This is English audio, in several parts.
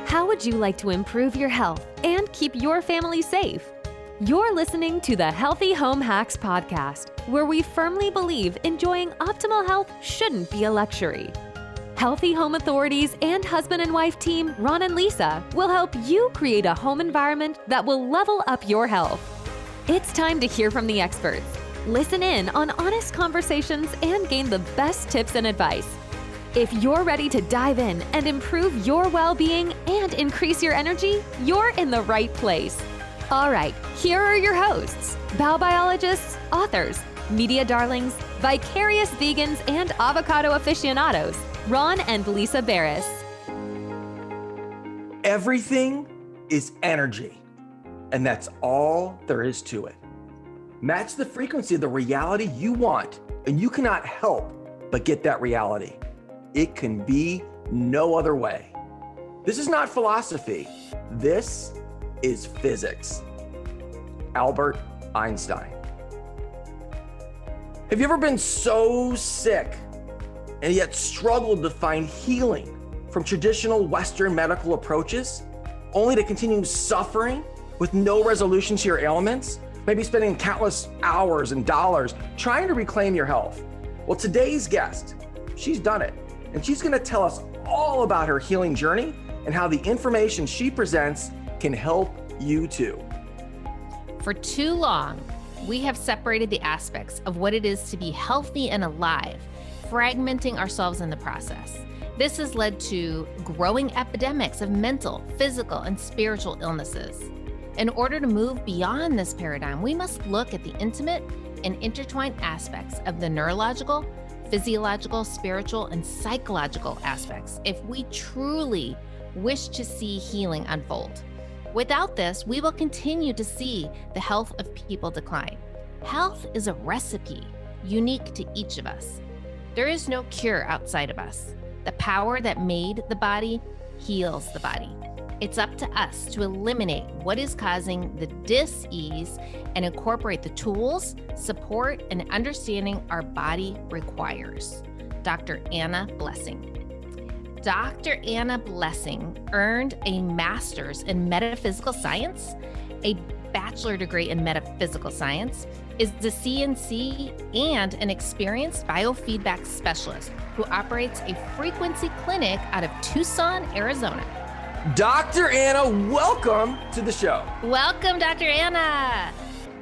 How would you like to improve your health and keep your family safe? You're listening to the Healthy Home Hacks Podcast, where we firmly believe enjoying optimal health shouldn't be a luxury. Healthy Home Authorities and husband and wife team Ron and Lisa will help you create a home environment that will level up your health. It's time to hear from the experts. Listen in on honest conversations and gain the best tips and advice. If you're ready to dive in and improve your well-being and increase your energy, you're in the right place. All right, here are your hosts, biobiologists, authors, media darlings, vicarious vegans, and avocado aficionados, Ron and Lisa Barris. Everything is energy, and that's all there is to it. Match the frequency of the reality you want, and you cannot help but get that reality. It can be no other way. This is not philosophy. This is physics. Albert Einstein. Have you ever been so sick and yet struggled to find healing from traditional Western medical approaches, only to continue suffering with no resolution to your ailments? Maybe spending countless hours and dollars trying to reclaim your health. Well, today's guest, she's done it. And she's gonna tell us all about her healing journey and how the information she presents can help you too. For too long, we have separated the aspects of what it is to be healthy and alive, fragmenting ourselves in the process. This has led to growing epidemics of mental, physical, and spiritual illnesses. In order to move beyond this paradigm, we must look at the intimate and intertwined aspects of the neurological, physiological, spiritual, and psychological aspects if we truly wish to see healing unfold. Without this, we will continue to see the health of people decline. Health is a recipe unique to each of us. There is no cure outside of us. The power that made the body heals the body. It's up to us to eliminate what is causing the dis-ease and incorporate the tools, support, and understanding our body requires. Dr. Anna Blessing. Dr. Anna Blessing earned a master's in metaphysical science, a bachelor degree in metaphysical science, is the CNC and an experienced biofeedback specialist who operates a frequency clinic out of Tucson, Arizona. Dr. Anna, welcome to the show. Welcome, Dr. Anna.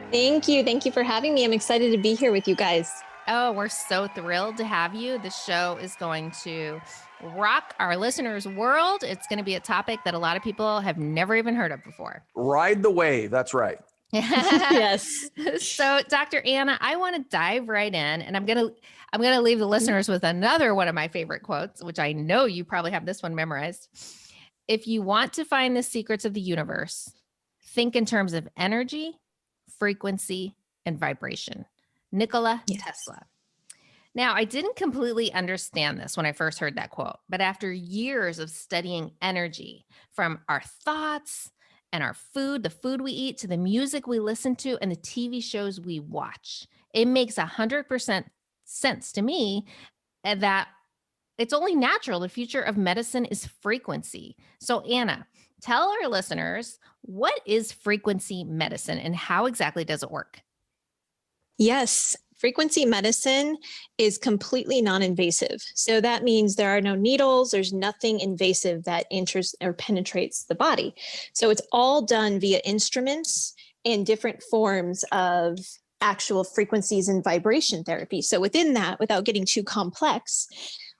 Thank you. Thank you for having me. I'm excited to be here with you guys. Oh, we're so thrilled to have you. The show is going to rock our listeners' world. It's going to be a topic that a lot of people have never even heard of before. Ride the wave. That's right. Yes. So, Dr. Anna, I want to dive right in, and I'm going to leave the listeners with another one of my favorite quotes, which I know you probably have this one memorized. If you want to find the secrets of the universe, think in terms of energy, frequency, and vibration. Nicola Tesla. Now, I didn't completely understand this when I first heard that quote, but after years of studying energy, from our thoughts and our food, the food we eat, to the music we listen to and the TV shows we watch, it makes 100% sense to me that it's only natural. The future of medicine is frequency. So Anna, tell our listeners, what is frequency medicine and how exactly does it work? Yes. Frequency medicine is completely non-invasive. So that means there are no needles. There's nothing invasive that enters or penetrates the body. So it's all done via instruments and different forms of actual frequencies and vibration therapy. So within that, without getting too complex,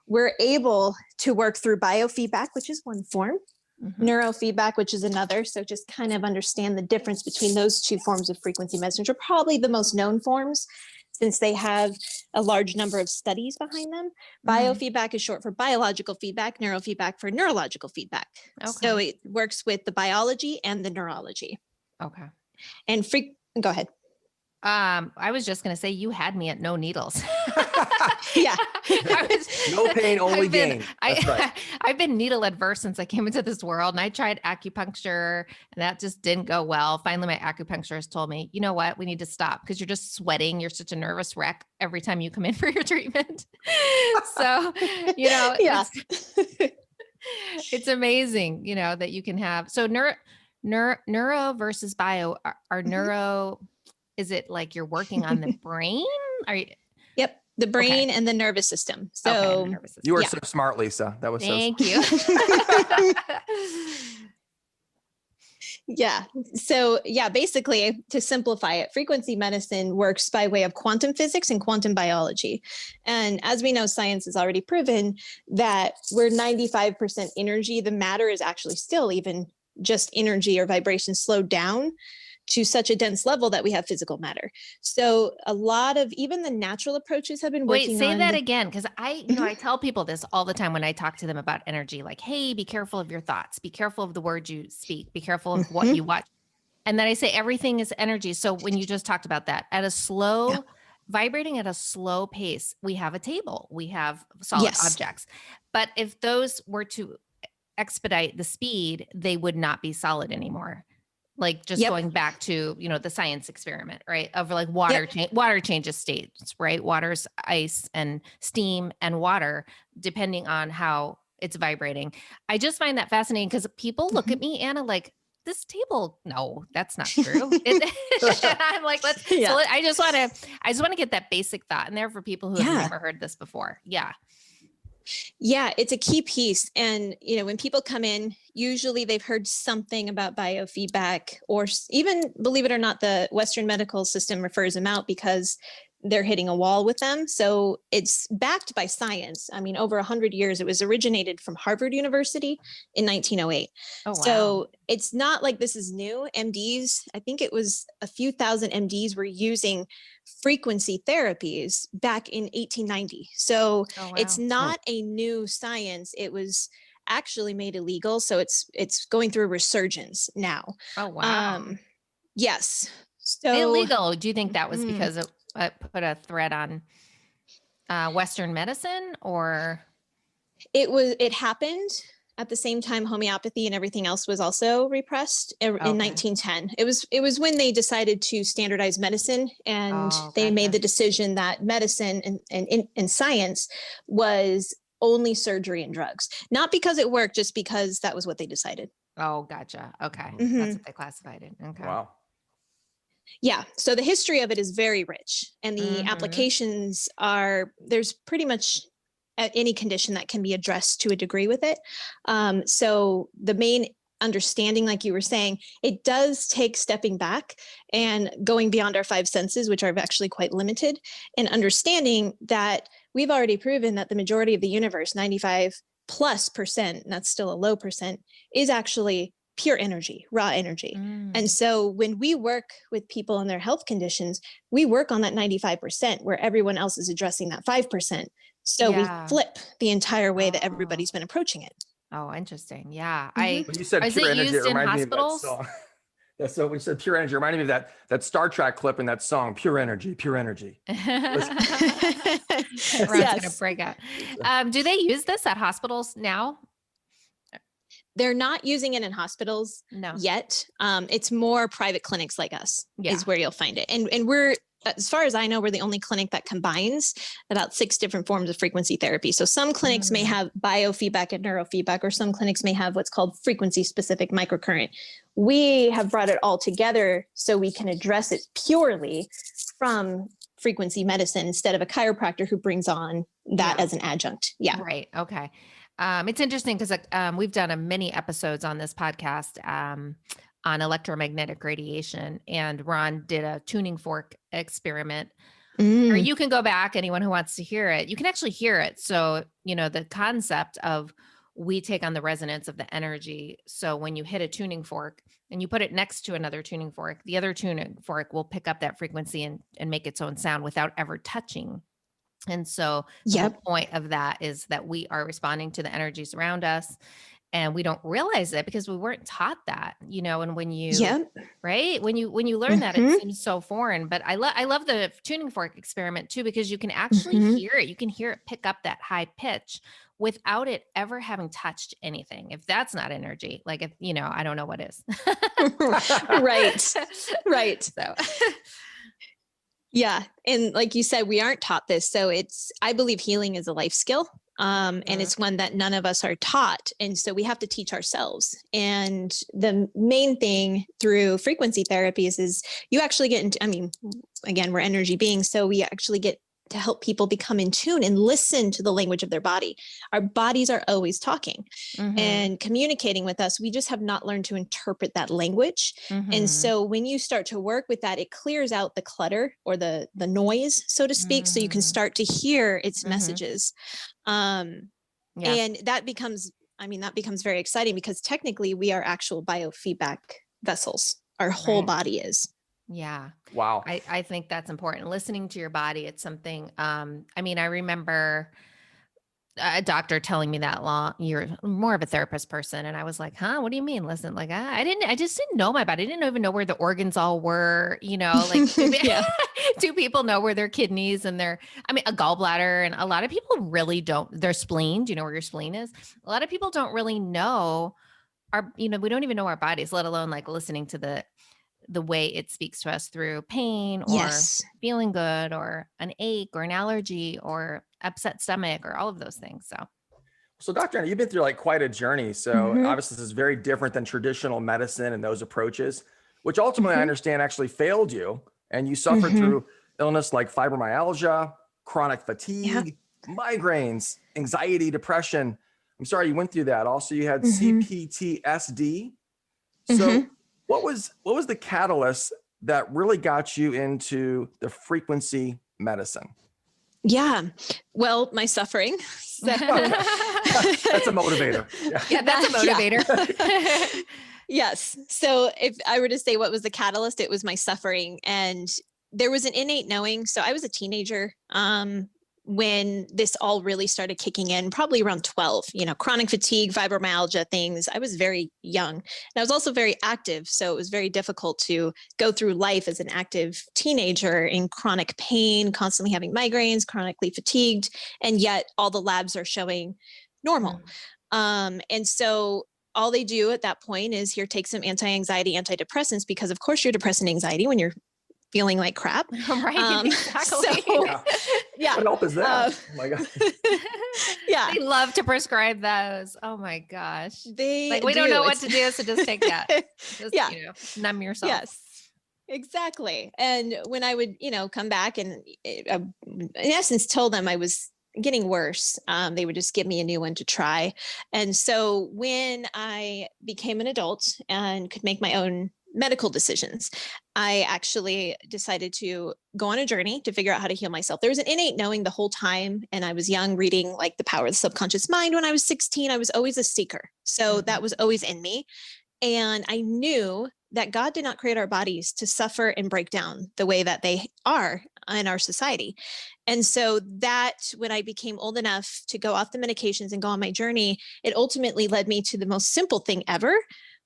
we're able to work through biofeedback, which is one form, neurofeedback, which is another. So just kind of understand the difference between those two forms of frequency medicine, which are probably the most known forms since they have a large number of studies behind them. Biofeedback is short for biological feedback, neurofeedback for neurological feedback. Okay. So it works with the biology and the neurology. Okay. And go ahead. I was just going to say you had me at no needles. Yeah. No pain, only gain. That's right. I've been needle adverse since I came into this world, and I tried acupuncture and that just didn't go well. Finally, my acupuncturist told me, you know what, we need to stop because you're just sweating. You're such a nervous wreck every time you come in for your treatment. So, yeah. It's amazing, that you can have, so neuro versus bio are neuro, is it like you're working on the brain? Are you? Yep. The brain Okay. and the nervous system. Okay, So the nervous system. You are yeah. so smart, Lisa. That was Thank so you. Yeah. So yeah, basically to simplify it, frequency medicine works by way of quantum physics and quantum biology. And as we know, science has already proven that we're 95% energy. The matter is actually still even just energy or vibration slowed down to such a dense level that we have physical matter. So a lot of even the natural approaches have been working Wait, say on that again. Cause I Mhm. tell people this all the time when I talk to them about energy, like, hey, be careful of your thoughts, be careful of the words you speak, be careful of what you watch. And then I say everything is energy. So when you just talked about that at a slow, vibrating at a slow pace, we have a table, we have solid Yes. objects. But if those were to expedite the speed, they would not be solid anymore. Like just going back to, the science experiment, right? Of like water changes states, right? Water's ice and steam and water, depending on how it's vibrating. I just find that fascinating because people look at me, Anna, like, this table, no, that's not true. I'm like, I just want to get that basic thought in there for people who have never heard this before. Yeah. Yeah, it's a key piece. And, when people come in, usually they've heard something about biofeedback, or even, believe it or not, the Western medical system refers them out because they're hitting a wall with them. So it's backed by science. I mean, over 100 years, it was originated from Harvard University in 1908. Oh, wow. So it's not like this is new. MDs, I think it was a few thousand MDs were using frequency therapies back in 1890. So it's not a new science. It was actually made illegal. So it's going through a resurgence now. Oh, wow. Yes. So illegal. Do you think that was because it put a threat on Western medicine, or? It happened at the same time homeopathy and everything else was also repressed in 1910. It was when they decided to standardize medicine, and they made the decision that medicine and science was only surgery and drugs, not because it worked, just because that was what they decided. Oh, gotcha. Okay. That's what they classified it. Okay. Wow. Yeah. So the history of it is very rich, and the applications there's pretty much any condition that can be addressed to a degree with it. So the main understanding, like you were saying, it does take stepping back and going beyond our five senses, which are actually quite limited, and understanding that we've already proven that the majority of the universe, 95+%, and that's still a low percent, is actually pure energy, raw energy. And so when we work with people and their health conditions, we work on that 95% where everyone else is addressing that 5%. So we flip the entire way that everybody's been approaching it. Oh, interesting. Yeah. When you said pure energy, it reminded me of that song. Yeah, so we said pure energy, it reminded me of that Star Trek clip in that song, Pure Energy, Pure Energy. Ron's gonna break out. Do they use this at hospitals now? They're not using it in hospitals yet. It's more private clinics like us is where you'll find it. And we're, as far as I know, we're the only clinic that combines about 6 different forms of frequency therapy. So some clinics may have biofeedback and neurofeedback, or some clinics may have what's called frequency specific microcurrent. We have brought it all together so we can address it purely from frequency medicine instead of a chiropractor who brings on that as an adjunct. Yeah. Right. Okay. It's interesting because we've done many episodes on this podcast on electromagnetic radiation, and Ron did a tuning fork experiment. Or you can go back, anyone who wants to hear it, you can actually hear it. So, the concept of we take on the resonance of the energy. So when you hit a tuning fork and you put it next to another tuning fork, the other tuning fork will pick up that frequency and make its own sound without ever touching. And so the whole point of that is that we are responding to the energies around us, and we don't realize it because we weren't taught that, and when you, right. When you learn that, it seems so foreign, but I love the tuning fork experiment too, because you can actually hear it. You can hear it pick up that high pitch without it ever having touched anything. If that's not energy, like, if, I don't know what is. Right. So yeah. And like you said, we aren't taught this. So I believe healing is a life skill. And it's one that none of us are taught. And so we have to teach ourselves. And the main thing through frequency therapies is you actually get into, I mean, again, we're energy beings. So we actually get to help people become in tune and listen to the language of their body. Our bodies are always talking and communicating with us. We just have not learned to interpret that language. And so when you start to work with that, it clears out the clutter or the noise, so to speak, so you can start to hear its messages. And that becomes very exciting because technically we are actual biofeedback vessels. Our whole body is. Yeah. Wow. I think that's important. Listening to your body. It's something, I mean, I remember a doctor telling me that you're more of a therapist person. And I was like, huh, what do you mean? Listen, like, I just didn't know my body. I didn't even know where the organs all were, like do people know where their kidneys and a gallbladder, and a lot of people really don't, their spleen, do you know where your spleen is? A lot of people don't really know we don't even know our bodies, let alone like listening to the way it speaks to us through pain or feeling good or an ache or an allergy or upset stomach or all of those things. So Dr. Anna, you've been through like quite a journey. So obviously this is very different than traditional medicine and those approaches, which ultimately I understand actually failed you. And you suffered through illness like fibromyalgia, chronic fatigue, migraines, anxiety, depression. I'm sorry you went through that. Also, you had C-PTSD. So what was the catalyst that really got you into the frequency medicine? Yeah. Well, my suffering. That's a motivator. Yeah, that's a motivator. Yes. So if I were to say what was the catalyst, it was my suffering. And there was an innate knowing. So I was a teenager when this all really started kicking in, probably around 12, chronic fatigue, fibromyalgia things. I was very young and I was also very active. So it was very difficult to go through life as an active teenager in chronic pain, constantly having migraines, chronically fatigued, and yet all the labs are showing normal. And so all they do at that point is here, take some anti-anxiety, antidepressants, because of course you're depressed and anxiety when you're feeling like crap. Right. Exactly. What help is that? Oh my God. They love to prescribe those. Oh my gosh. We don't know what to do. So just take that. Just, numb yourself. Yes, exactly. And when I would, come back and in essence told them I was getting worse, they would just give me a new one to try. And so when I became an adult and could make my own medical decisions, I actually decided to go on a journey to figure out how to heal myself. There was an innate knowing the whole time. And I was young, reading like The Power of the Subconscious Mind. When I was 16, I was always a seeker. So that was always in me. And I knew that God did not create our bodies to suffer and break down the way that they are in our society. And so that when I became old enough to go off the medications and go on my journey, it ultimately led me to the most simple thing ever,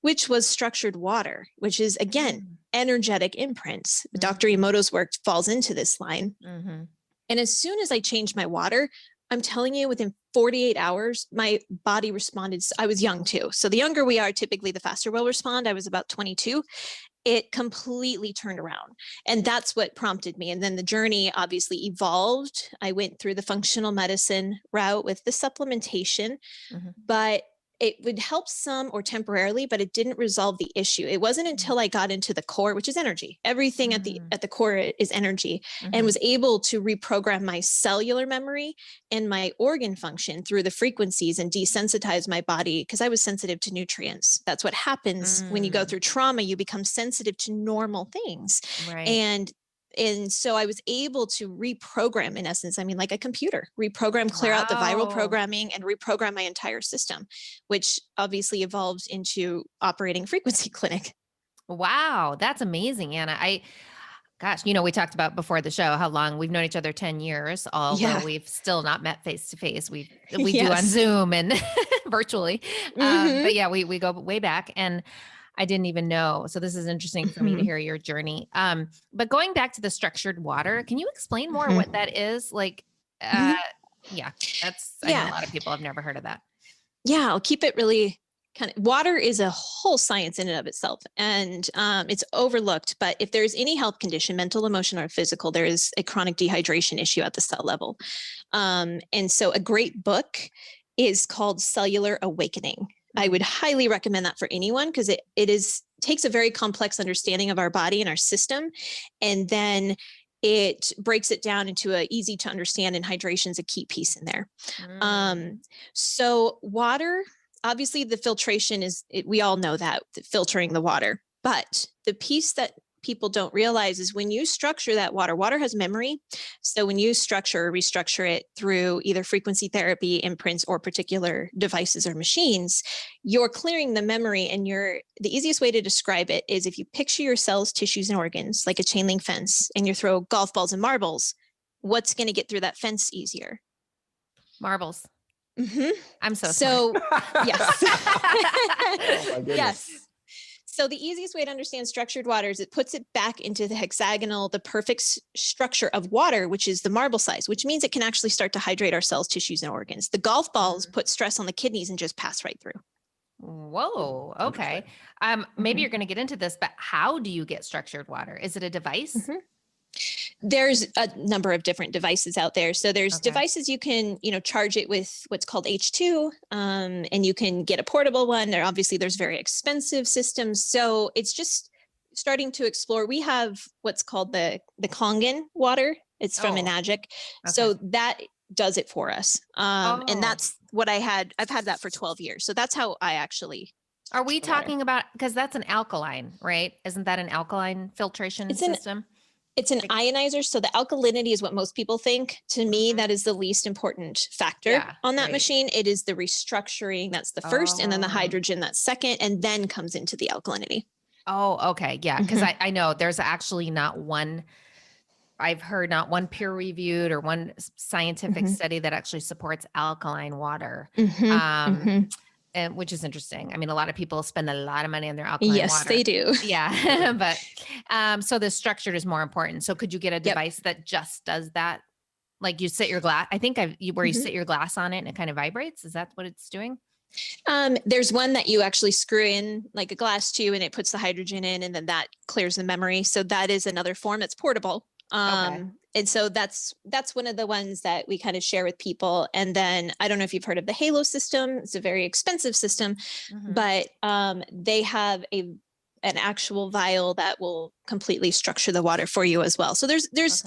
which was structured water, which is, again, energetic imprints. Dr. Emoto's work falls into this line. And as soon as I changed my water, I'm telling you, within 48 hours, my body responded. I was young too. So the younger we are, typically the faster we'll respond. I was about 22. It completely turned around. And that's what prompted me. And then the journey obviously evolved. I went through the functional medicine route with the supplementation, but it would help some or temporarily, but it didn't resolve the issue. It wasn't until I got into the core, which is energy. Everything at the core is energy, and was able to reprogram my cellular memory and my organ function through the frequencies and desensitize my body, because I was sensitive to nutrients. That's what happens when you go through trauma. You become sensitive to normal things. Right. And so I was able to reprogram, in essence, like a computer, clear out the viral programming and reprogram my entire system, which obviously evolved into operating frequency clinic. Wow. That's amazing, Anna. We talked about before the show how long we've known each other, 10 years, although we've still not met face to face. We do on Zoom and virtually. But yeah, we go way back, and I didn't even know. So this is interesting for me to hear your journey. But going back to the structured water, can you explain more what that is? Like, I know a lot of people have never heard of that. Yeah, I'll keep it really water is a whole science in and of itself, and it's overlooked. But if there's any health condition, mental, emotional, or physical, there is a chronic dehydration issue at the cell level. And so a great book is called Cellular Awakening. I would highly recommend that for anyone, because it takes a very complex understanding of our body and our system, and then it breaks it down into a easy to understand, and hydration is a key piece in there. So water, obviously the filtration we all know that, filtering the water, but the piece that people don't realize is when you structure that water has memory. So when you structure or restructure it through either frequency therapy, imprints, or particular devices or machines, you're clearing the memory. And the easiest way to describe it is if you picture your cells, tissues, and organs like a chain link fence, and you throw golf balls and marbles, what's going to get through that fence easier? Marbles. Mm-hmm. I'm so smart. Yes. Oh my goodness. Yes. So the easiest way to understand structured water is it puts it back into the hexagonal, the perfect structure of water, which is the marble size, which means it can actually start to hydrate our cells, tissues, and organs. The golf balls put stress on the kidneys and just pass right through. Whoa. Okay. Maybe you're going to get into this, but how do you get structured water? Is it a device? There's a number of different devices out there. So there's devices you can, charge it with what's called H2, and you can get a portable one. There's very expensive systems. So it's just starting to explore. We have what's called the Kangen water. It's from Enagic. So that does it for us. And that's what I've had that for 12 years. So that's how I actually. Are we talking about, because that's an alkaline, right? Isn't that an alkaline filtration system? It's an ionizer. So the alkalinity is what most people think. To me, that is the least important factor on that machine. It is the restructuring. That's the first, and then the hydrogen, that's second, and then comes into the alkalinity. Oh, okay. Yeah. Because I know there's actually I've heard not one peer-reviewed or one scientific study that actually supports alkaline water. And which is interesting. I mean, a lot of people spend a lot of money on their alkaline water. Yes, they do. Yeah. But so the structure is more important. So could you get a device that just does that? Like you sit your glass, I think you sit your glass on it and it kind of vibrates. Is that what it's doing? There's one that you actually screw in like a glass tube, and it puts the hydrogen in, and then that clears the memory. So that is another form. It's portable. And so that's one of the ones that we kind of share with people. And then I don't know if you've heard of the Halo system. It's a very expensive system, but they have an actual vial that will completely structure the water for you as well. So there's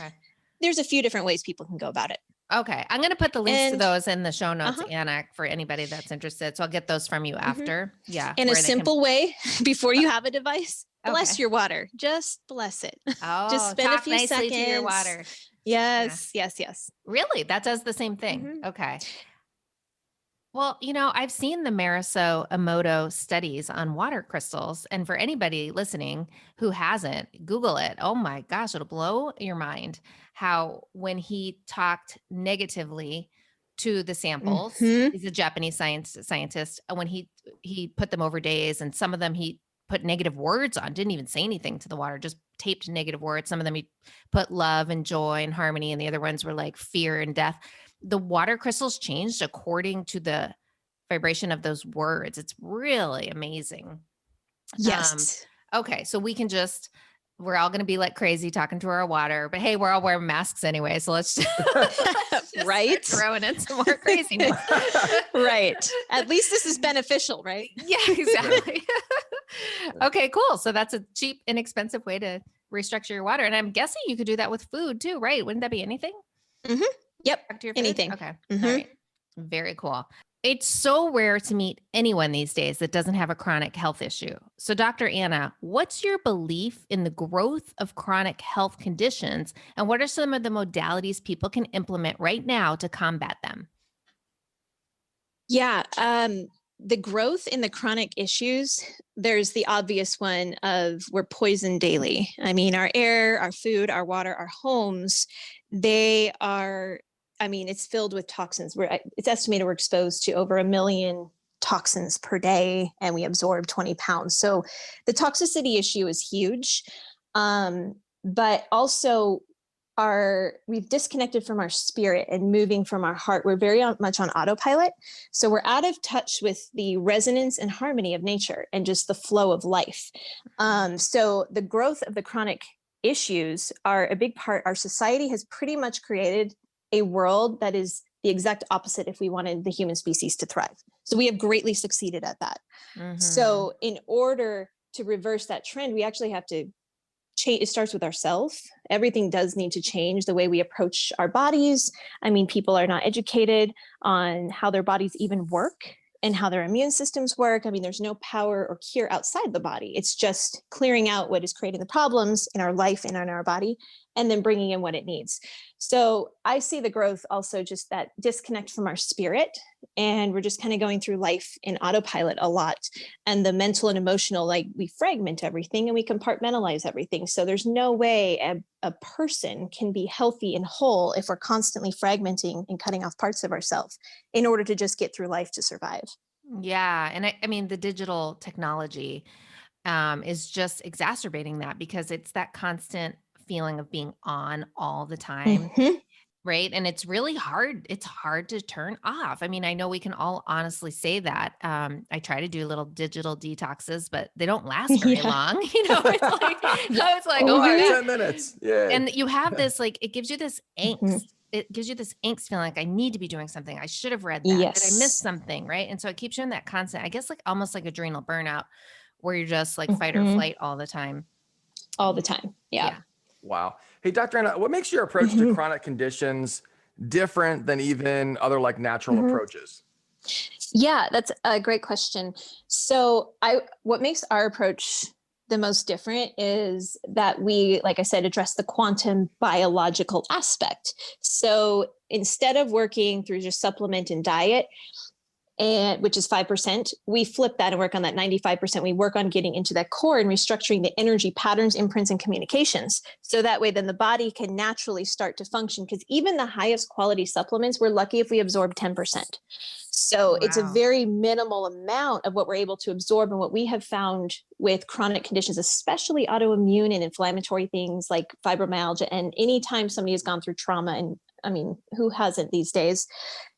a few different ways people can go about it. Okay. I'm going to put the links to those in the show notes, Anna, for anybody that's interested. So I'll get those from you after. Yeah. In a simple way, before you have a device, bless your water. Just bless it. Oh, just spend a few seconds to your water. Yes, yes. Really? That does the same thing. Okay. Well, I've seen the Mariso Emoto studies on water crystals. And for anybody listening who hasn't, Google it. Oh my gosh, it'll blow your mind how when he talked negatively to the samples, he's a Japanese scientist, when he put them over days, and some of them he put negative words on, didn't even say anything to the water, just taped negative words. Some of them he put love and joy and harmony, and the other ones were like fear and death. The water crystals changed according to the vibration of those words. It's really amazing. Yes. Okay. So we're all going to be like crazy talking to our water, but hey, we're all wearing masks anyway. So let's just right. Throwing in some more craziness. Right. At least this is beneficial, right? Yeah, exactly. Okay, cool. So that's a cheap, inexpensive way to restructure your water. And I'm guessing you could do that with food too, right? Wouldn't that be anything? Yep. Back to your food? Anything. Okay. All right. Very cool. It's so rare to meet anyone these days that doesn't have a chronic health issue. So Dr. Anna, what's your belief in the growth of chronic health conditions, and what are some of the modalities people can implement right now to combat them? Yeah. The growth in the chronic issues, there's the obvious one of we're poisoned daily. I mean, our air, our food, our water, our homes, it's filled with toxins. It's estimated we're exposed to over 1 million toxins per day, and we absorb 20 pounds. So the toxicity issue is huge. But also we've disconnected from our spirit and moving from our heart. We're very much on autopilot. So we're out of touch with the resonance and harmony of nature and just the flow of life. So the growth of the chronic issues are a big part. Our society has pretty much created a world that is the exact opposite if we wanted the human species to thrive. So we have greatly succeeded at that. So in order to reverse that trend, we actually have to change. It starts with ourselves. Everything does need to change the way we approach our bodies. I mean, people are not educated on how their bodies even work and how their immune systems work. I mean, there's no power or cure outside the body. It's just clearing out what is creating the problems in our life and in our body, and then bringing in what it needs. So I see the growth also just that disconnect from our spirit. And we're just kind of going through life in autopilot a lot. And the mental and emotional, like we fragment everything and we compartmentalize everything. So there's no way a person can be healthy and whole if we're constantly fragmenting and cutting off parts of ourselves in order to just get through life to survive. Yeah. And I mean, the digital technology is just exacerbating that, because it's that constant feeling of being on all the time. Right. And it's really hard. It's hard to turn off. I mean, I know we can all honestly say that. I try to do little digital detoxes, but they don't last very long. It's like, oh my God. 10 minutes. Yeah. And you have this, like, it gives you this angst. It gives you this angst feeling like I need to be doing something. I should have read that. Did I miss something? Right. And so it keeps you in that constant, I guess, like almost like adrenal burnout, where you're just like fight or flight all the time. All the time. Yeah. Wow. Hey, Dr. Anna, what makes your approach to chronic conditions different than even other like natural approaches? Yeah, that's a great question. So what makes our approach the most different is that we, like I said, address the quantum biological aspect. So instead of working through just supplement and diet, which is 5%, we flip that and work on that 95%. We work on getting into that core and restructuring the energy patterns, imprints, and communications. So that way, then the body can naturally start to function, because even the highest quality supplements, we're lucky if we absorb 10%. So it's a very minimal amount of what we're able to absorb. And what we have found with chronic conditions, especially autoimmune and inflammatory things like fibromyalgia, and anytime somebody has gone through trauma, and I mean, who hasn't these days,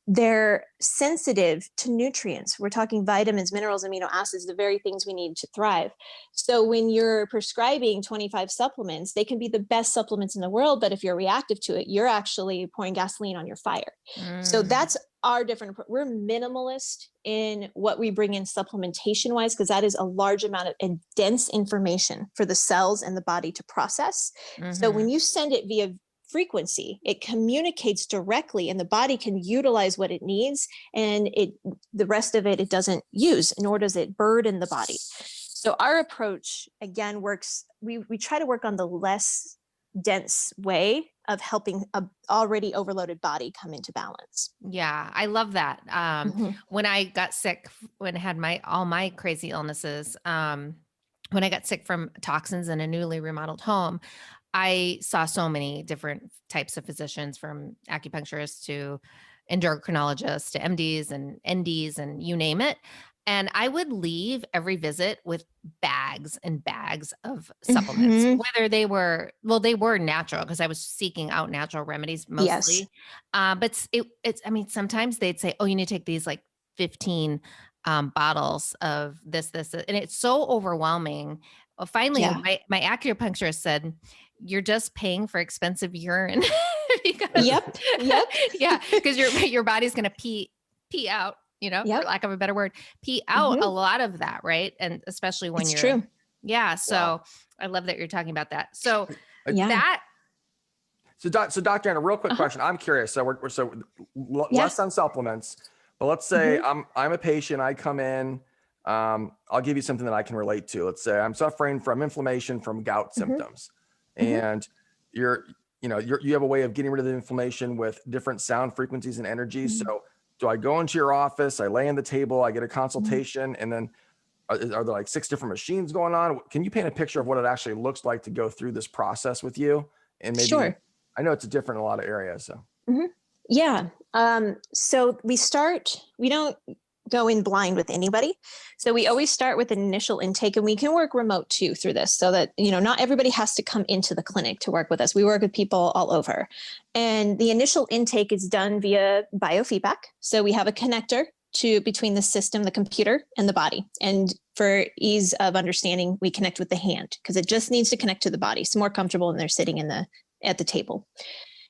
they're sensitive to nutrients. We're talking vitamins, minerals, amino acids, the very things we need to thrive. So when you're prescribing 25 supplements, they can be the best supplements in the world, but if you're reactive to it, you're actually pouring gasoline on your fire. So that's our different approach. We're minimalist in what we bring in supplementation wise, because that is a large amount of and dense information for the cells and the body to process. So when you send it via frequency, it communicates directly, and the body can utilize what it needs, and the rest of it doesn't use, nor does it burden the body. So our approach again works. We try to work on the less dense way of helping a already overloaded body come into balance. Yeah, I love that. When I got sick, when I had all my crazy illnesses, when I got sick from toxins in a newly remodeled home, I saw so many different types of physicians, from acupuncturists to endocrinologists to MDs and NDs and you name it. And I would leave every visit with bags and bags of supplements, whether they were natural, because I was seeking out natural remedies mostly. But I mean, sometimes they'd say, oh, you need to take these like 15 bottles of this, and it's so overwhelming. Well, finally, my acupuncturist said, you're just paying for expensive urine. because, because your body's going to pee out, for lack of a better word, pee out a lot of that, right? And especially when you're true. Yeah. So I love that you're talking about that. So So Dr. Anna, real quick question. I'm curious. So we're less on supplements, but let's say I'm a patient. I come in. I'll give you something that I can relate to. Let's say I'm suffering from inflammation from gout symptoms, and you have a way of getting rid of the inflammation with different sound frequencies and energies. So do I go into your office? I lay on the table, I get a consultation, and then are there like 6 different machines going on? Can you paint a picture of what it actually looks like to go through this process with you? And maybe I know it's different in a lot of areas. So Yeah. So we don't go in blind with anybody. So we always start with an initial intake, and we can work remote too through this, so that, not everybody has to come into the clinic to work with us. We work with people all over. And the initial intake is done via biofeedback. So we have a connector between the system, the computer, and the body. And for ease of understanding, we connect with the hand because it just needs to connect to the body. It's more comfortable when they're sitting at the table.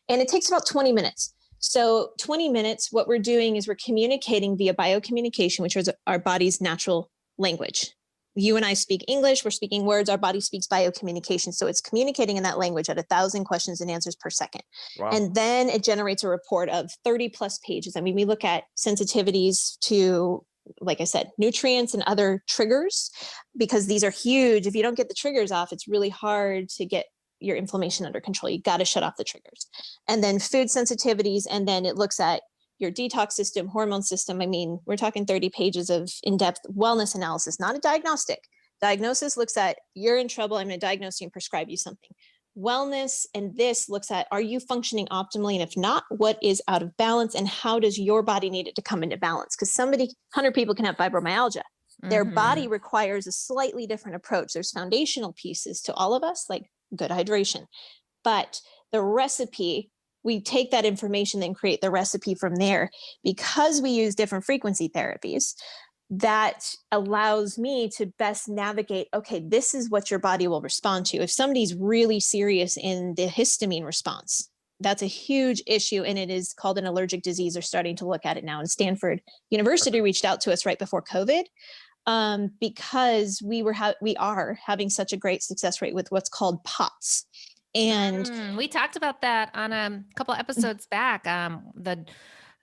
And it takes about 20 minutes. So 20 minutes, what we're doing is we're communicating via biocommunication, which is our body's natural language. You and I speak English, we're speaking words, our body speaks biocommunication. So it's communicating in that language at 1,000 questions and answers per second. Wow. And then it generates a report of 30 plus pages. I mean, we look at sensitivities to, like I said, nutrients and other triggers, because these are huge. If you don't get the triggers off, it's really hard to get your inflammation under control. You got to shut off the triggers. And then food sensitivities. And then it looks at your detox system, hormone system. I mean, we're talking 30 pages of in-depth wellness analysis, not a diagnostic. Diagnosis looks at, you're in trouble, I'm going to diagnose you and prescribe you something. Wellness, and this looks at, are you functioning optimally? And if not, what is out of balance, and how does your body need it to come into balance? Because 100 people can have fibromyalgia. Their body requires a slightly different approach. There's foundational pieces to all of us, like good hydration, but the recipe, we take that information and create the recipe from there. Because we use different frequency therapies, that allows me to best navigate, okay, this is what your body will respond to. If somebody's really serious in the histamine response, that's a huge issue, and it is called an allergic disease. They're starting to look at it now. And Stanford University reached out to us right before COVID, because we are having such a great success rate with what's called POTS. And we talked about that on a couple of episodes back.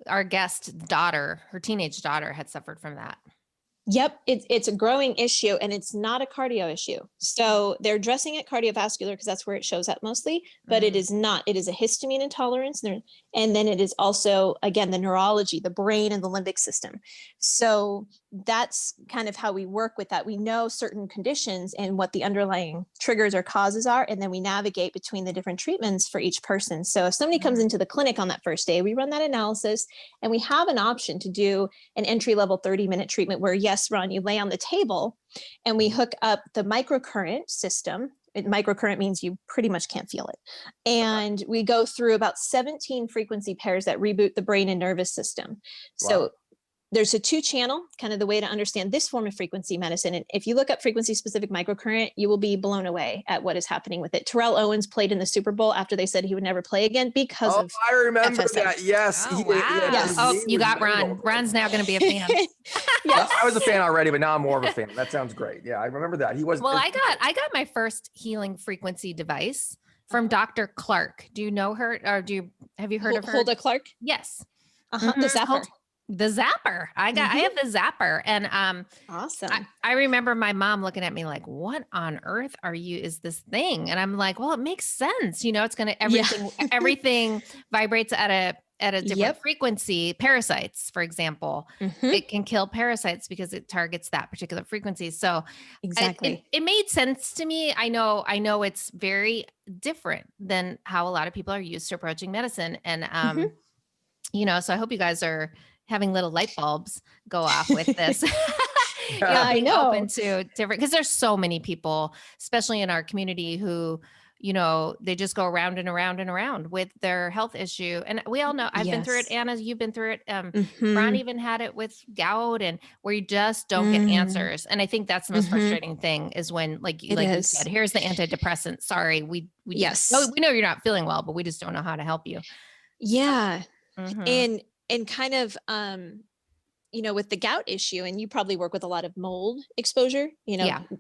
Our guest daughter, her teenage daughter, had suffered from that. Yep. It's a growing issue, and it's not a cardio issue. So they're addressing it cardiovascular because that's where it shows up mostly, but it is not. It is a histamine intolerance. And then it is also, again, the neurology, the brain and the limbic system. So that's kind of how we work with that. We know certain conditions and what the underlying triggers or causes are, and then we navigate between the different treatments for each person. So if somebody comes into the clinic on that first day, we run that analysis, and we have an option to do an entry-level 30-minute treatment where, yes, Ron, you lay on the table and we hook up the microcurrent system. Microcurrent means you pretty much can't feel it. And we go through about 17 frequency pairs that reboot the brain and nervous system. Wow. So there's a 2-channel, kind of the way to understand this form of frequency medicine. And if you look up frequency specific microcurrent, you will be blown away at what is happening with it. Terrell Owens played in the Super Bowl after they said he would never play again because of I remember FSM. that. Yes. Oh, wow. Yes. Oh, you got Ron. Ron's now going to be a fan. Yes. I was a fan already, but now I'm more of a fan. That sounds great. Yeah, I remember that. He was. Well, I got my first healing frequency device from Dr. Clark. Do you know her, or have you heard of her? Hulda Clark? Yes. The zapper. The zapper. I have the zapper. And awesome. I remember my mom looking at me like, what on earth is this thing? And I'm like, well, it makes sense. It's going to, everything vibrates at a different frequency. Parasites, for example, it can kill parasites because it targets that particular frequency. So exactly. It made sense to me. I know it's very different than how a lot of people are used to approaching medicine. And, so I hope you guys are having little light bulbs go off with this. I know. Open to different, because there's so many people, especially in our community, who, they just go around and around and around with their health issue. And we all know, I've been through it. Anna, you've been through it. Ron even had it with gout, and where you just don't get answers. And I think that's the most frustrating thing is when, like you said, here's the antidepressant. Sorry. We we know you're not feeling well, but we just don't know how to help you. Yeah. And kind of, with the gout issue, and you probably work with a lot of mold exposure,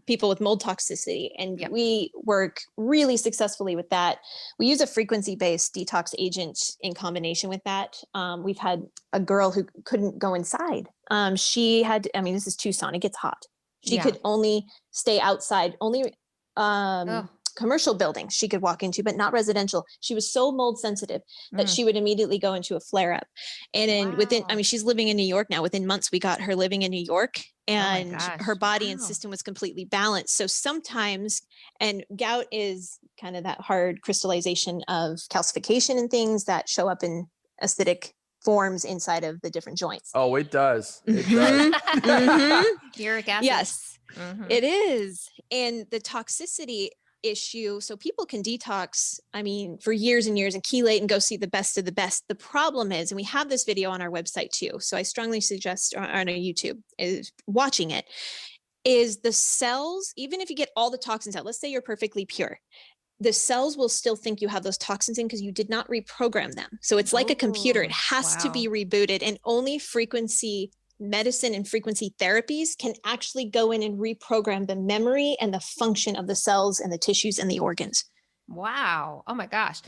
people with mold toxicity, and we work really successfully with that. We use a frequency-based detox agent in combination with that. We've had a girl who couldn't go inside. She had, this is Tucson, it gets hot. She could only stay outside, only, commercial buildings she could walk into, but not residential. She was so mold sensitive that she would immediately go into a flare up. And within, she's living in New York now. Within months, we got her living in New York, and her body and system was completely balanced. So sometimes, and gout is kind of that hard crystallization of calcification and things that show up in acidic forms inside of the different joints. Oh, it does. It does. Uric acid. Yes, it is. And the toxicity issue, so people can detox, I mean, for years and years and chelate and go see the best of the best. The problem is, and we have this video on our website too, so I strongly suggest on our YouTube is watching it, is the cells, even if you get all the toxins out, let's say you're perfectly pure, the cells will still think you have those toxins in because you did not reprogram them. So it's like a computer. It has to be rebooted, and only frequency medicine and frequency therapies can actually go in and reprogram the memory and the function of the cells and the tissues and the organs. Wow. Oh my gosh.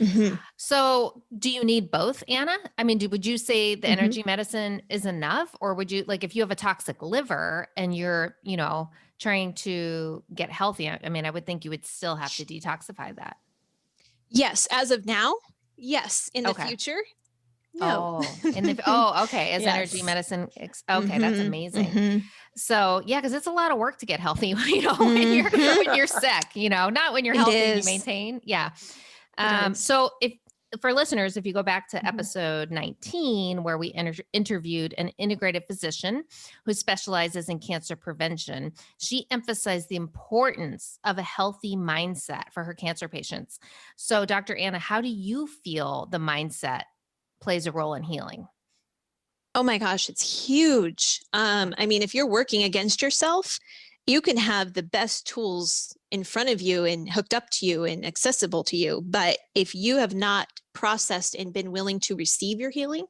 So do you need both, Anna? I mean, would you say the energy medicine is enough, or would you, like, if you have a toxic liver and you're, you know, trying to get healthy, I mean, I would think you would still have to detoxify that. Yes. As of now, yes. In the future, no. Okay. As energy medicine. Okay. That's amazing. So yeah, because it's a lot of work to get healthy, you know, when you're sick, you know, not when you're healthy and you maintain. Yeah. So for listeners, if you go back to episode 19, where we interviewed an integrative physician who specializes in cancer prevention, she emphasized the importance of a healthy mindset for her cancer patients. So Dr. Anna, how do you feel the mindset plays a role in healing? Oh my gosh, it's huge. I mean, if you're working against yourself, you can have the best tools in front of you and hooked up to you and accessible to you. But if you have not processed and been willing to receive your healing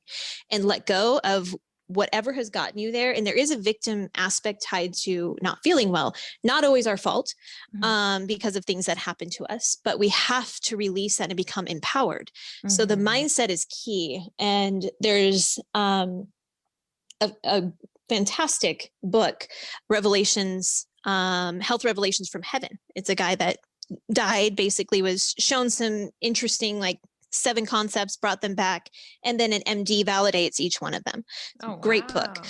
and let go of whatever has gotten you there, and there is a victim aspect tied to not feeling well, not always our fault, because of things that happen to us, but we have to release that and become empowered. So the mindset is key. And there's a fantastic book, Revelations, Health Revelations from Heaven. It's a guy that died, basically was shown some interesting, like 7 concepts, brought them back, and then an MD validates each one of them. Great book.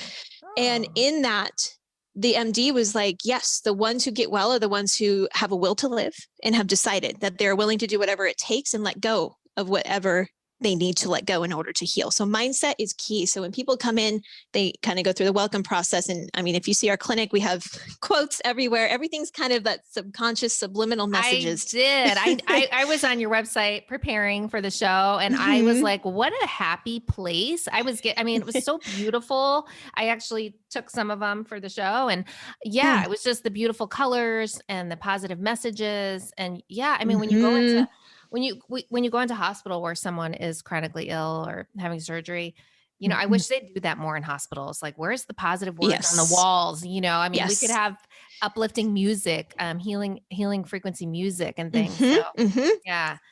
And in that, the MD was like, yes, the ones who get well are the ones who have a will to live and have decided that they're willing to do whatever it takes and let go of whatever they need to let go in order to heal. So mindset is key. So when people come in, they kind of go through the welcome process. And I mean, if you see our clinic, we have quotes everywhere. Everything's kind of that subconscious subliminal messages. I was on your website preparing for the show, and I was like, what a happy place. I mean, it was so beautiful. I actually took some of them for the show, and it was just the beautiful colors and the positive messages. And I mean, when you go into when you go into hospital where someone is chronically ill or having surgery, you know, I wish they'd do that more in hospitals. Like, where's the positive words on the walls? You know, I mean, we could have uplifting music, healing frequency music and things.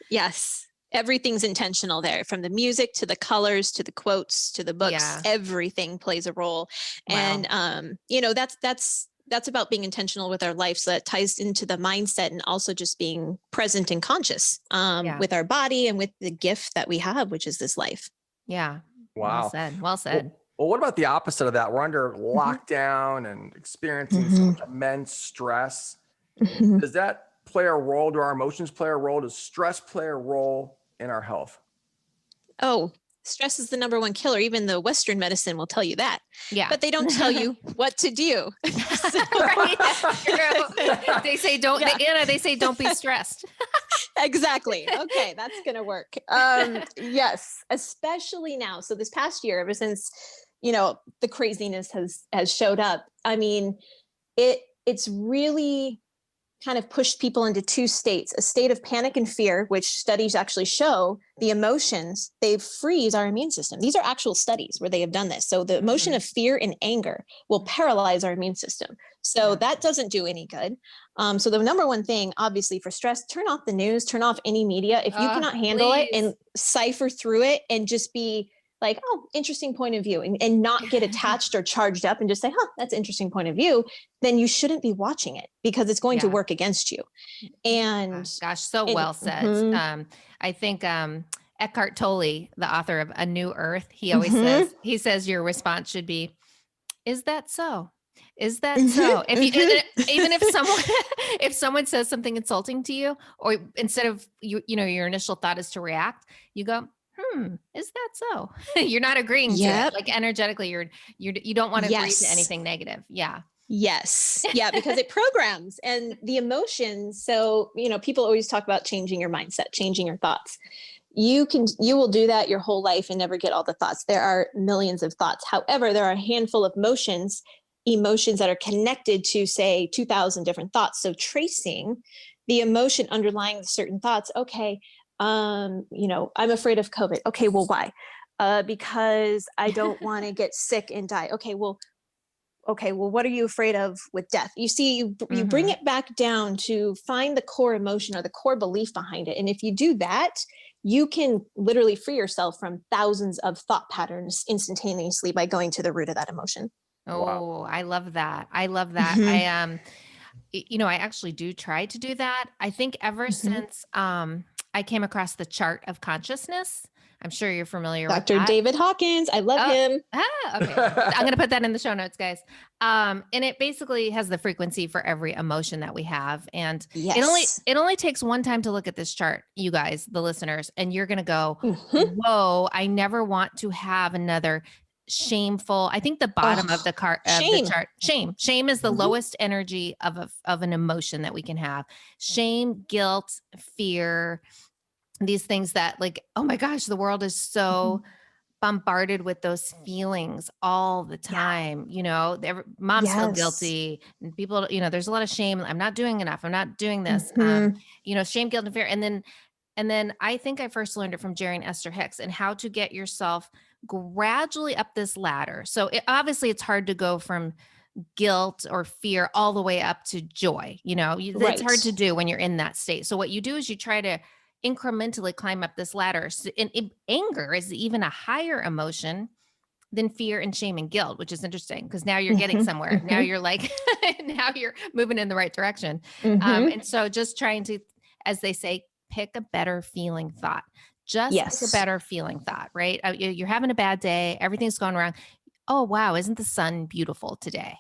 Yes. Everything's intentional there, from the music to the colors, to the quotes, to the books, everything plays a role. And, you know, that's about being intentional with our life. So that ties into the mindset, and also just being present and conscious with our body and with the gift that we have, which is this life. Yeah. Wow. Well said. Well, what about the opposite of that? We're under lockdown and experiencing so much immense stress. Does that play a role? Do our emotions play a role? Does stress play a role in our health? Oh, stress is the number one killer. Even the Western medicine will tell you that. Yeah. But they don't tell you what to do. Right. That's true. They say they say don't be stressed. Exactly. Okay. That's going to work. Yes. Especially now. So this past year, ever since, you know, the craziness has showed up. I mean, it's really kind of pushed people into 2 states: a state of panic and fear, which studies actually show the emotions, they freeze our immune system. These are actual studies where they have done this. So the emotion of fear and anger will paralyze our immune system. So that doesn't do any good. So the number one thing, obviously, for stress, turn off the news, turn off any media. If you cannot handle it and cipher through it and just be like, oh, interesting point of view, and not get attached or charged up and just say, that's an interesting point of view, then you shouldn't be watching it, because it's going to work against you. And well said. I think Eckhart Tolle, the author of A New Earth, he always says your response should be, is that so? Is that so? Even if someone says something insulting to you, or instead of your initial thought is to react, you go, Is that so? You're not agreeing to it. Like energetically, you don't want to agree to anything negative. Yeah. Yes. Yeah. Because it programs and the emotions. So, people always talk about changing your mindset, changing your thoughts. You will do that your whole life and never get all the thoughts. There are millions of thoughts. However, there are a handful of emotions that are connected to, say, 2,000 different thoughts. So tracing the emotion underlying certain thoughts. Okay. I'm afraid of COVID. Okay. Well, why? Because I don't want to get sick and die. Okay. Well, what are you afraid of with death? You see, you bring it back down to find the core emotion or the core belief behind it. And if you do that, you can literally free yourself from thousands of thought patterns instantaneously by going to the root of that emotion. Oh, wow. I love that. I love that. I actually do try to do that. I think ever since I came across the chart of consciousness. I'm sure you're familiar with Dr. David Hawkins. I love him. Okay. I'm going to put that in the show notes, guys. And it basically has the frequency for every emotion that we have. And it only takes one time to look at this chart, you guys, the listeners, and you're going to go, whoa, I never want to have another shameful. I think the bottom of the chart, shame is the lowest energy of an emotion that we can have. Shame, guilt, fear, these things that like, oh my gosh, the world is so bombarded with those feelings all the time. Moms feel guilty and people, there's a lot of shame. I'm not doing enough. I'm not doing this. Shame, guilt, and fear. And then I think I first learned it from Jerry and Esther Hicks and how to get yourself gradually up this ladder. So obviously it's hard to go from guilt or fear all the way up to joy. It's hard to do when you're in that state. So what you do is you try to incrementally climb up this ladder. And anger is even a higher emotion than fear and shame and guilt, which is interesting because now you're getting somewhere. Now you're like, now you're moving in the right direction. And so just trying to, as they say, pick a better feeling thought. Just pick a better feeling thought, right? You're having a bad day. Everything's going wrong. Oh, wow. Isn't the sun beautiful today?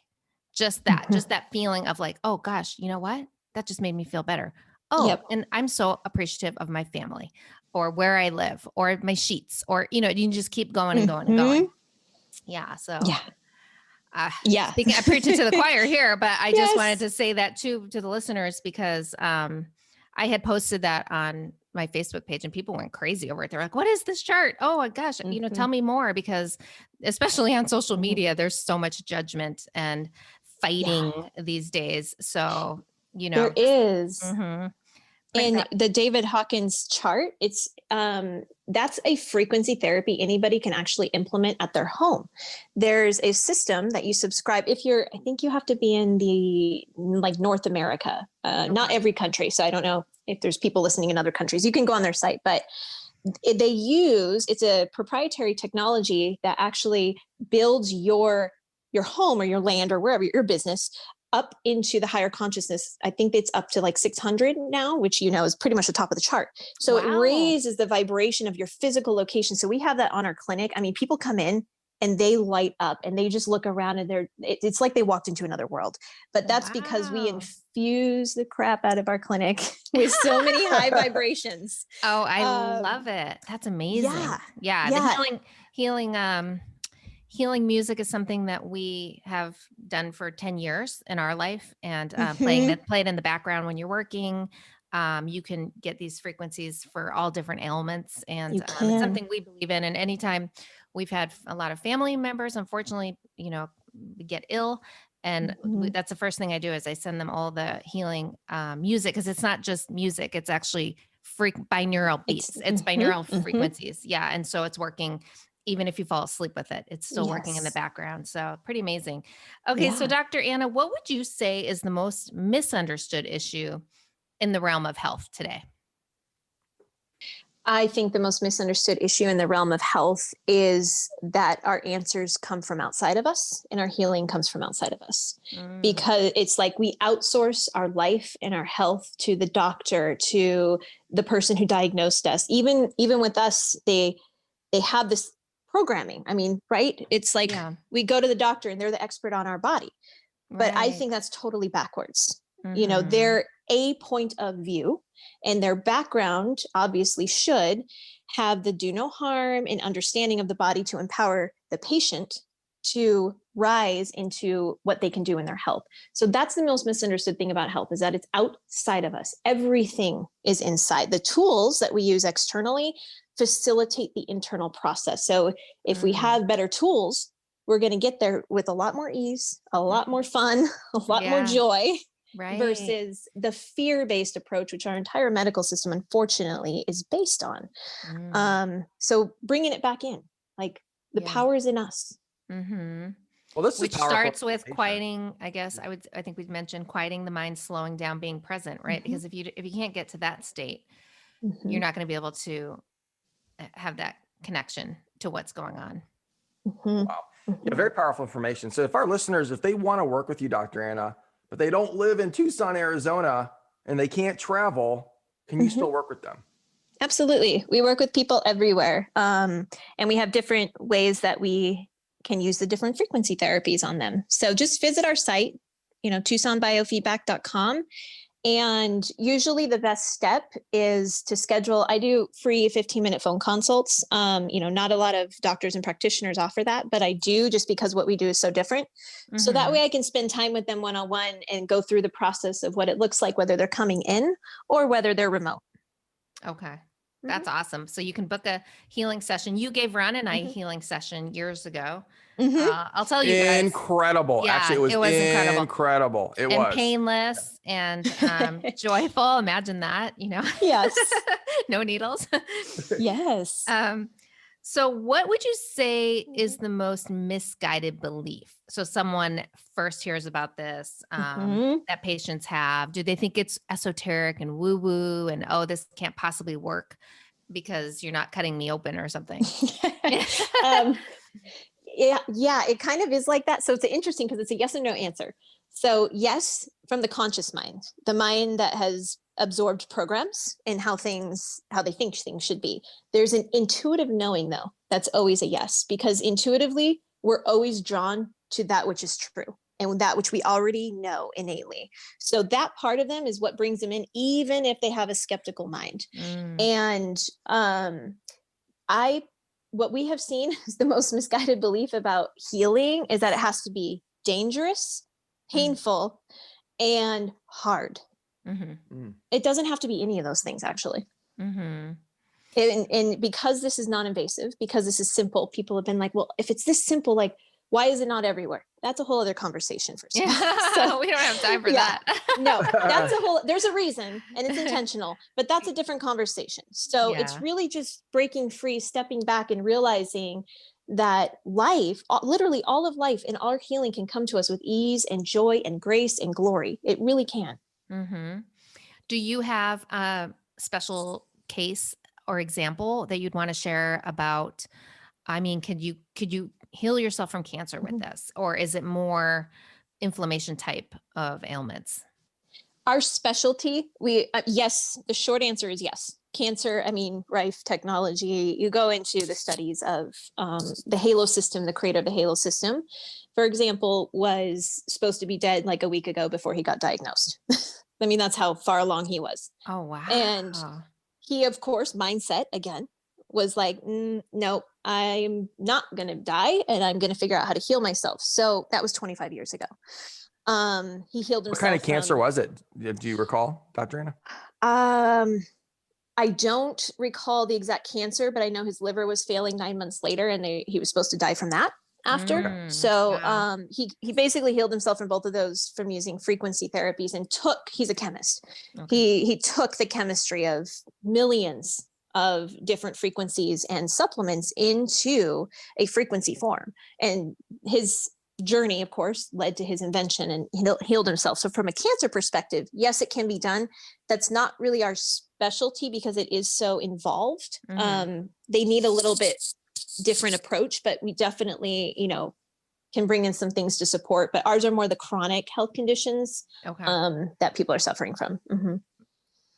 Just that feeling of like, oh gosh, you know what? That just made me feel better. Oh, and I'm so appreciative of my family or where I live or my sheets or, you can just keep going and going and going. Yeah. So, I preach it to the choir here, but I just wanted to say that too, to the listeners, because I had posted that on my Facebook page and people went crazy over it. They're like, what is this chart? Oh my gosh, tell me more, because especially on social media, there's so much judgment and fighting these days. So, there is. In the David Hawkins chart, it's that's a frequency therapy anybody can actually implement at their home. There's a system that you subscribe. I think you have to be in the North America, not every country. So I don't know if there's people listening in other countries. You can go on their site, but it's a proprietary technology that actually builds your home or your land or wherever your business up into the higher consciousness. I think it's up to 600 now, which, is pretty much the top of the chart. So it raises the vibration of your physical location. So we have that on our clinic. I mean, people come in and they light up and they just look around and it's like they walked into another world, but that's because we infuse the crap out of our clinic with so many high vibrations. Oh, I love it. That's amazing. Yeah. The healing music is something that we have done for 10 years in our life, and play it in the background when you're working. You can get these frequencies for all different ailments, and it's something we believe in. And anytime we've had a lot of family members, unfortunately, get ill. And that's the first thing I do is I send them all the healing music, because it's not just music. It's actually binaural beats. It's binaural frequencies. Yeah. And so it's working. Even if you fall asleep with it, it's still working in the background. So pretty amazing. Okay. So Dr. Anna, what would you say is the most misunderstood issue in the realm of health today? I think the most misunderstood issue in the realm of health is that our answers come from outside of us and our healing comes from outside of us. Because it's like we outsource our life and our health to the doctor, to the person who diagnosed us. Even with us, they have this programming. I mean, right? It's like we go to the doctor and they're the expert on our body. But I think that's totally backwards. They're a point of view, and their background obviously should have the do no harm and understanding of the body to empower the patient to rise into what they can do in their health. So that's the most misunderstood thing about health, is that it's outside of us. Everything is inside. The tools that we use externally facilitate the internal process. So if we have better tools, we're going to get there with a lot more ease, a lot more fun, a lot more joy, versus the fear-based approach, which our entire medical system, unfortunately, is based on. So bringing it back in, like the power is in us. Well, this which starts with quieting. I guess I think we've mentioned quieting the mind, slowing down, being present, right? Because if you can't get to that state, you're not going to be able to have that connection to what's going on. Wow. Yeah, very powerful information. So if our listeners, if they want to work with you, Dr. Anna, but they don't live in Tucson, Arizona, and they can't travel, can you still work with them? Absolutely. We work with people everywhere. And we have different ways that we can use the different frequency therapies on them. So just visit our site, TucsonBiofeedback.com. And usually the best step is to schedule. I do free 15-minute phone consults. Not a lot of doctors and practitioners offer that, but I do, just because what we do is so different. So that way I can spend time with them one-on-one and go through the process of what it looks like, whether they're coming in or whether they're remote. Okay. That's awesome. So you can book a healing session. You gave Ron and I a healing session years ago. I'll tell you guys. Incredible. Yeah, Actually, it was incredible. It and was painless and joyful. Imagine that, Yes. No needles. Yes. So what would you say is the most misguided belief? So someone first hears about this, that patients have. Do they think it's esoteric and woo-woo and, oh, this can't possibly work because you're not cutting me open or something? Yeah, it kind of is like that. So it's interesting because it's a yes or no answer. So yes, from the conscious mind, the mind that has absorbed programs and how they think things should be. There's an intuitive knowing, though. That's always a yes, because intuitively we're always drawn to that which is true and that which we already know innately. So that part of them is what brings them in, even if they have a skeptical mind. And what we have seen is the most misguided belief about healing is that it has to be dangerous, painful, and hard. It doesn't have to be any of those things, actually. And because this is non-invasive, because this is simple, people have been like, well, if it's this simple, like, why is it not everywhere? That's a whole other conversation for some. So we don't have time for that. No, there's a reason, and it's intentional, but that's a different conversation. So it's really just breaking free, stepping back and realizing that life, literally all of life and our healing can come to us with ease and joy and grace and glory. It really can. Do you have a special case or example that you'd want to share about? I mean, could you heal yourself from cancer with this, or is it more inflammation type of ailments? Our specialty, yes, the short answer is yes. Cancer, rife technology, you go into the studies of the halo system, the creator of the halo system, for example, was supposed to be dead like a week ago before he got diagnosed. That's how far along he was. Oh, wow. And he, of course, mindset again, was like, no, I'm not going to die and I'm going to figure out how to heal myself. So that was 25 years ago. He healed himself. What kind of cancer was it? Do you recall, Dr. Anna? I don't recall the exact cancer, but I know his liver was failing 9 months later and he was supposed to die from that after. So he basically healed himself from both of those from using frequency therapies and he's a chemist. He took the chemistry of millions of different frequencies and supplements into a frequency form. And his journey, of course, led to his invention and healed himself. So from a cancer perspective, yes, it can be done. That's not really our specialty because it is so involved. They need a little bit different approach, but we definitely, can bring in some things to support. But ours are more the chronic health conditions that people are suffering from.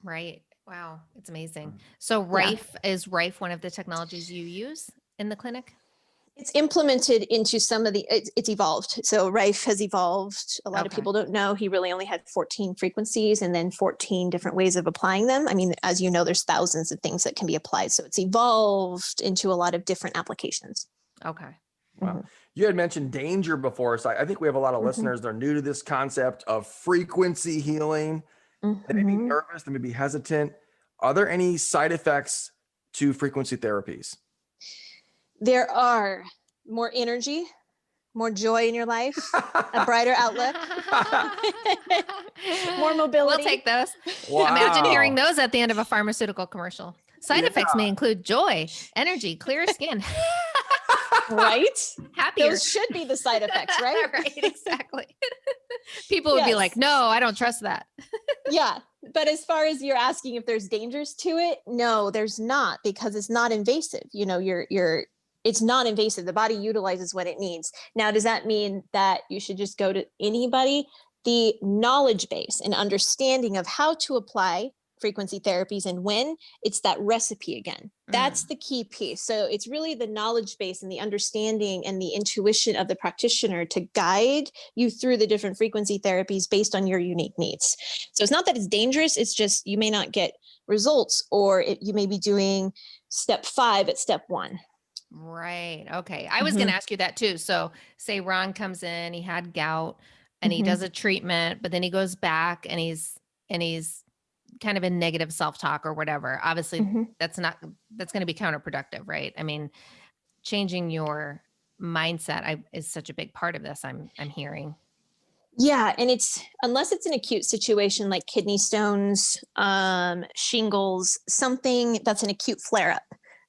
Right. Wow. It's amazing. So Rife is Rife one of the technologies you use in the clinic? It's implemented into some of it's evolved. So Rife has evolved. A lot of people don't know he really only had 14 frequencies and then 14 different ways of applying them. I mean, as you know, there's thousands of things that can be applied. So it's evolved into a lot of different applications. Okay. Wow. You had mentioned danger before. So I think we have a lot of listeners that are new to this concept of frequency healing. They may be nervous, they may be hesitant. Are there any side effects to frequency therapies? There are more energy, more joy in your life, a brighter outlook, more mobility. We'll take those. Wow. Imagine hearing those at the end of a pharmaceutical commercial. Side effects may include joy, energy, clear skin. Right? Happier. Those should be the side effects, right? Right, exactly. People would be like, no, I don't trust that. Yeah. But as far as you're asking if there's dangers to it, no, there's not, because it's not invasive. You know, it's non-invasive. The body utilizes what it needs. Now, does that mean that you should just go to anybody? The knowledge base and understanding of how to apply frequency therapies and when, it's that recipe again. That's the key piece. So it's really the knowledge base and the understanding and the intuition of the practitioner to guide you through the different frequency therapies based on your unique needs. So it's not that it's dangerous. It's just you may not get results, or you may be doing step 5 at step 1. Right. Okay. I was going to ask you that too. So say Ron comes in, he had gout and he does a treatment, but then he goes back and he's kind of in negative self-talk or whatever. Obviously that's going to be counterproductive, right? I mean, changing your mindset is such a big part of this. I'm hearing. Yeah. And unless it's an acute situation like kidney stones, shingles, something that's an acute flare-up,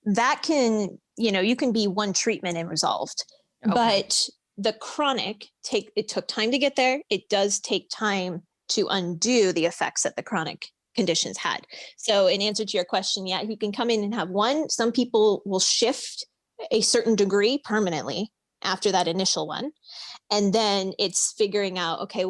that can, you can be one treatment and resolved. But the chronic it took time to get there. It does take time to undo the effects that the chronic conditions had. So in answer to your question, yeah, you can come in and have one. Some people will shift a certain degree permanently after that initial one. And then it's figuring out, okay,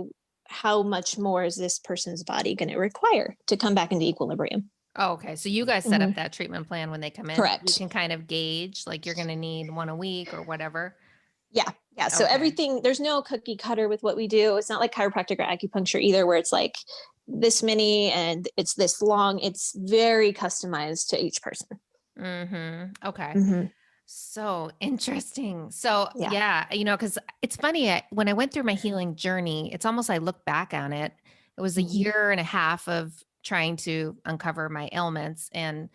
how much more is this person's body going to require to come back into equilibrium? Oh, okay. So you guys set up that treatment plan when they come in. Correct. You can kind of gauge, like, you're going to need one a week or whatever. Yeah. Yeah. So everything, there's no cookie cutter with what we do. It's not like chiropractic or acupuncture either, where it's like this many and it's this long. It's very customized to each person. Okay. So interesting. So yeah, because it's funny, when I went through my healing journey, it's almost, I look back on it, it was a year and a half of trying to uncover my ailments. And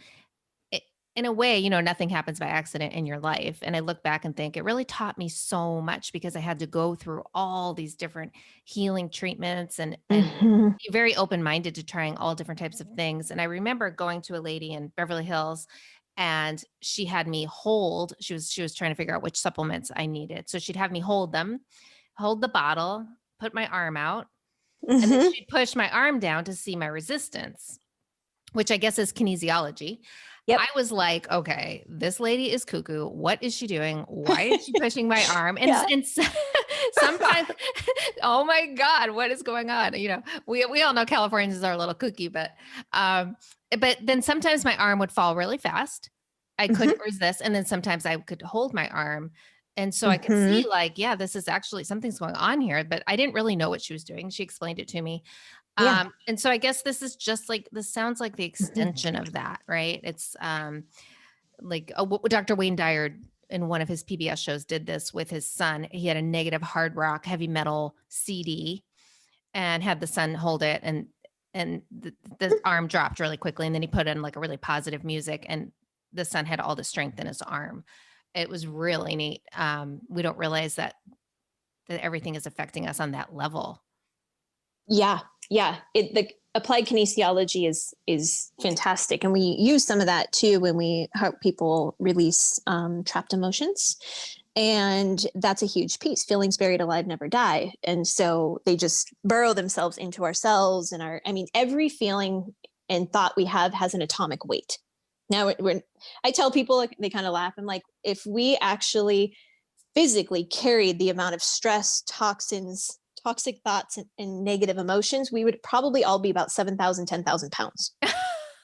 in a way, nothing happens by accident in your life. And I look back and think it really taught me so much, because I had to go through all these different healing treatments and be very open-minded to trying all different types of things. And I remember going to a lady in Beverly Hills, and she had me hold, she was trying to figure out which supplements I needed. So she'd have me hold the bottle, put my arm out, and then she'd push my arm down to see my resistance, which I guess is kinesiology. Yep. I was like, okay, this lady is cuckoo. What is she doing? Why is she pushing my arm? And, and sometimes, oh my God, what is going on? We all know Californians are a little kooky, but then sometimes my arm would fall really fast. I couldn't resist. And then sometimes I could hold my arm. And so I could see, like, yeah, this is actually, something's going on here, but I didn't really know what she was doing. She explained it to me. And so I guess this is just like, this sounds like the extension of that, right? It's like Dr. Wayne Dyer in one of his PBS shows did this with his son. He had a negative hard rock, heavy metal CD and had the son hold it, and the arm dropped really quickly. And then he put in like a really positive music, and the son had all the strength in his arm. It was really neat. We don't realize that everything is affecting us on that level. Yeah. The applied kinesiology is fantastic. And we use some of that too when we help people release trapped emotions. And that's a huge piece. Feelings buried alive never die. And so they just burrow themselves into our cells and every feeling and thought we have has an atomic weight. Now, I tell people, they kind of laugh. I'm like, if we actually physically carried the amount of stress, toxins, toxic thoughts, and negative emotions, we would probably all be about 7,000, 10,000 pounds.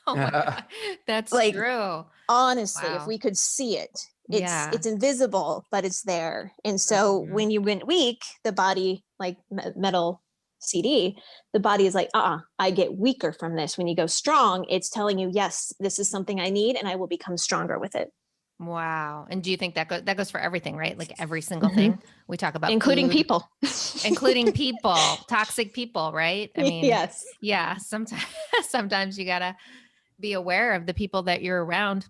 Oh my God. That's true. Honestly, if we could see it, It's invisible, but it's there. And so when you went weak, the body, like metal CD, the body is like, I get weaker from this. When you go strong, it's telling you, yes, this is something I need, and I will become stronger with it. Wow. And do you think that goes for everything, right? Like every single thing we talk about, including food, people, toxic people, right? I mean, yes. Yeah. Sometimes you gotta be aware of the people that you're around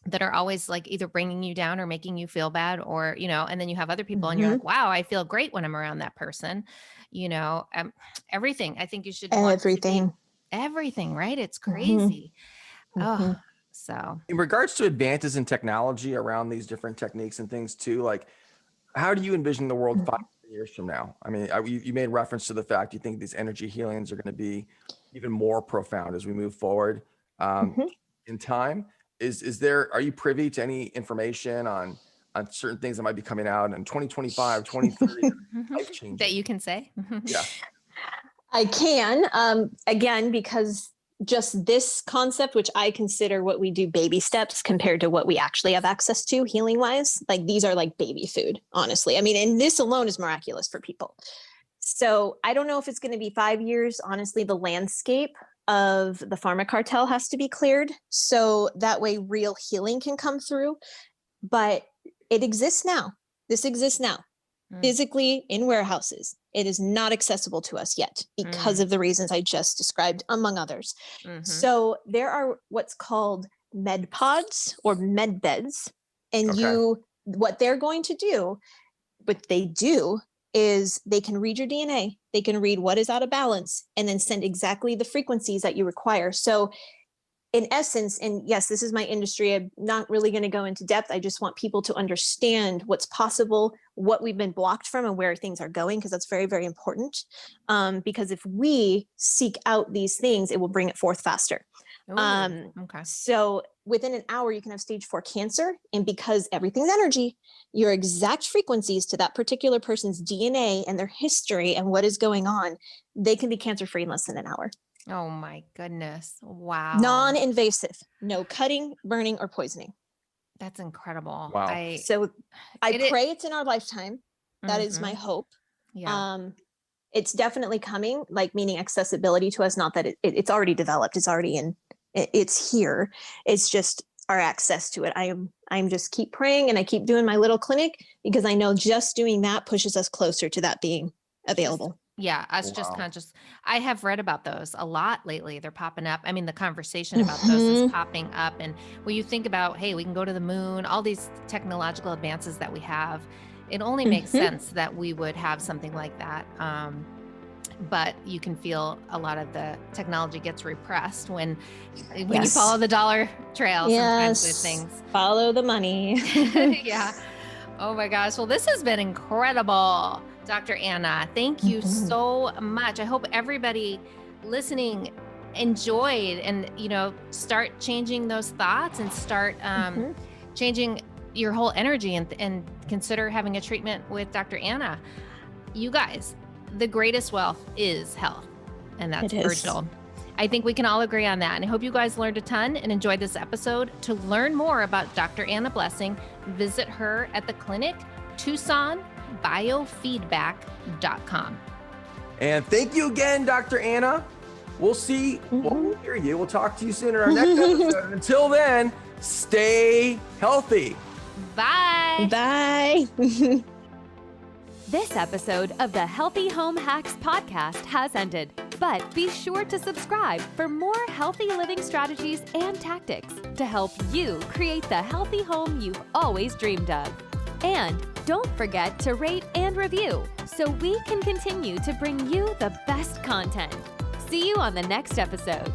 that are always like either bringing you down or making you feel bad, or, and then you have other people and you're like, wow, I feel great when I'm around that person, everything. I think you should everything, right? It's crazy. Oh, so in regards to advances in technology around these different techniques and things too, like how do you envision the world 5 years from now? I mean, you made reference to the fact you think these energy healings are going to be even more profound as we move forward in time. Are you privy to any information on certain things that might be coming out in 2025, 2030, life-changing that you can say? Yeah, I can, again, because just this concept, which I consider what we do baby steps compared to what we actually have access to healing wise, like these are like baby food, honestly. I mean, and this alone is miraculous for people. So I don't know if it's going to be 5 years. Honestly, the landscape of the pharma cartel has to be cleared. So that way real healing can come through, but it exists now. This exists now. Physically in warehouses. It is not accessible to us yet because of the reasons I just described, among others. So there are what's called med pods or med beds. And what they're going to do, what they do is they can read your DNA. They can read what is out of balance and then send exactly the frequencies that you require. So in essence, and yes, this is my industry, I'm not really going to go into depth. I just want people to understand what's possible, what we've been blocked from, and where things are going, because that's very, very important. Because if we seek out these things, it will bring it forth faster. So within an hour, you can have stage 4 cancer. And because everything's energy, your exact frequencies to that particular person's DNA and their history and what is going on, they can be cancer-free in less than an hour. Oh my goodness. Wow. Non-invasive, no cutting, burning, or poisoning. That's incredible. Wow. I pray it's in our lifetime. That is my hope. Yeah. It's definitely coming, like meaning accessibility to us, not that it's already developed. It's already it's here. It's just our access to it. I'm just keep praying and I keep doing my little clinic because I know just doing that pushes us closer to that being available. Just conscious. I have read about those a lot lately. They're popping up. I mean, the conversation about those is popping up. And when you think about, hey, we can go to the moon, all these technological advances that we have, it only makes sense that we would have something like that. But you can feel a lot of the technology gets repressed when you follow the dollar trail sometimes with things. Follow the money. Yeah. Oh my gosh. Well, this has been incredible. Dr. Anna, thank you so much. I hope everybody listening enjoyed and, start changing those thoughts and start changing your whole energy and consider having a treatment with Dr. Anna. You guys, the greatest wealth is health, and that's virtual. I think we can all agree on that. And I hope you guys learned a ton and enjoyed this episode. To learn more about Dr. Anna Blessing, visit her at the clinic, Tucson Biofeedback.com. And thank you again, Dr. Anna. We'll see. We'll hear you. We'll talk to you soon in our next episode. Until then, stay healthy. Bye. Bye. This episode of the Healthy Home Hacks podcast has ended, but be sure to subscribe for more healthy living strategies and tactics to help you create the healthy home you've always dreamed of. And don't forget to rate and review so we can continue to bring you the best content. See you on the next episode.